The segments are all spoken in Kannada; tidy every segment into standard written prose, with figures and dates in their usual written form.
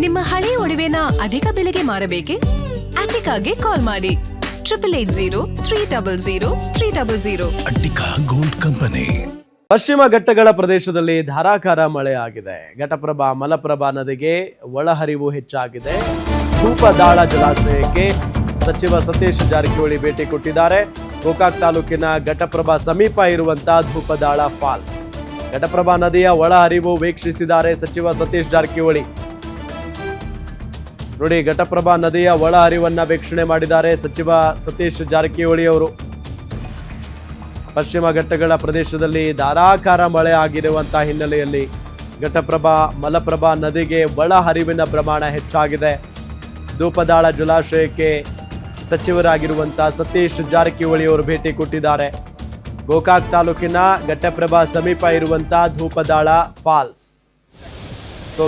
ನಿಮ್ಮ ಹಳೆ ಒಡವೆನ ಅಧಿಕ ಬೆಲೆಗೆ ಮಾರಬೇಕೆ? ಅಟಿಕಾಗೆ ಕಾಲ್ ಮಾಡಿ 8880 ಅಟ್ಟಿಕಾ ಗೋಲ್ಡ್ ಕಂಪನಿ. ಪಶ್ಚಿಮ ಘಟ್ಟಗಳ ಪ್ರದೇಶದಲ್ಲಿ ಧಾರಾಕಾರ ಮಳೆ ಆಗಿದೆ. ಘಟಪ್ರಭಾ ಮಲಪ್ರಭಾ ನದಿಗೆ ಒಳಹರಿವು ಹೆಚ್ಚಾಗಿದೆ. ಧೂಪದಾಳ ಜಲಾಶಯಕ್ಕೆ ಸಚಿವ ಸತೀಶ್ ಜಾರಕಿಹೊಳಿ ಭೇಟಿ ಕೊಟ್ಟಿದ್ದಾರೆ. ಗೋಕಾಕ್ ತಾಲೂಕಿನ ಘಟಪ್ರಭಾ ಸಮೀಪ ಇರುವಂತಹ ಧೂಪದಾಳ ಫಾಲ್ಸ್. ಘಟಪ್ರಭಾ ನದಿಯ ಒಳಹರಿವು ವೀಕ್ಷಿಸಿದ್ದಾರೆ ಸಚಿವ ಸತೀಶ್ ಜಾರಕಿಹೊಳಿ. ನೋಡಿ, ಘಟಪ್ರಭಾ ನದಿಯ ಒಳಹರಿವನ್ನ ವೀಕ್ಷಣೆ ಮಾಡಿದ್ದಾರೆ ಸಚಿವ ಸತೀಶ್ ಜಾರಕಿಹೊಳಿ ಅವರು. ಪಶ್ಚಿಮ ಘಟ್ಟಗಳ ಪ್ರದೇಶದಲ್ಲಿ ಧಾರಾಕಾರ ಮಳೆ ಆಗಿರುವಂತಹ ಹಿನ್ನೆಲೆಯಲ್ಲಿ ಘಟಪ್ರಭಾ ಮಲಪ್ರಭಾ ನದಿಗೆ ಒಳಹರಿವಿನ ಪ್ರಮಾಣ ಹೆಚ್ಚಾಗಿದೆ. ಧೂಪದಾಳ ಜಲಾಶಯಕ್ಕೆ ಸಚಿವರಾಗಿರುವಂತಹ ಸತೀಶ್ ಜಾರಕಿಹೊಳಿ ಅವರು ಭೇಟಿ ಕೊಟ್ಟಿದ್ದಾರೆ. ಗೋಕಾಕ್ ತಾಲೂಕಿನ ಘಟಪ್ರಭಾ ಸಮೀಪ ಇರುವಂತಹ ಧೂಪದಾಳ ಫಾಲ್ಸ್.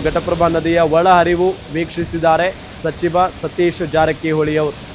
ಘಟಪ್ರಭಾ ನದಿಯ ಒಳಹರಿವು ವೀಕ್ಷಿಸಿದ್ದಾರೆ ಸಚಿವ ಸತೀಶ್ ಜಾರಕಿಹೊಳಿ ಅವರು.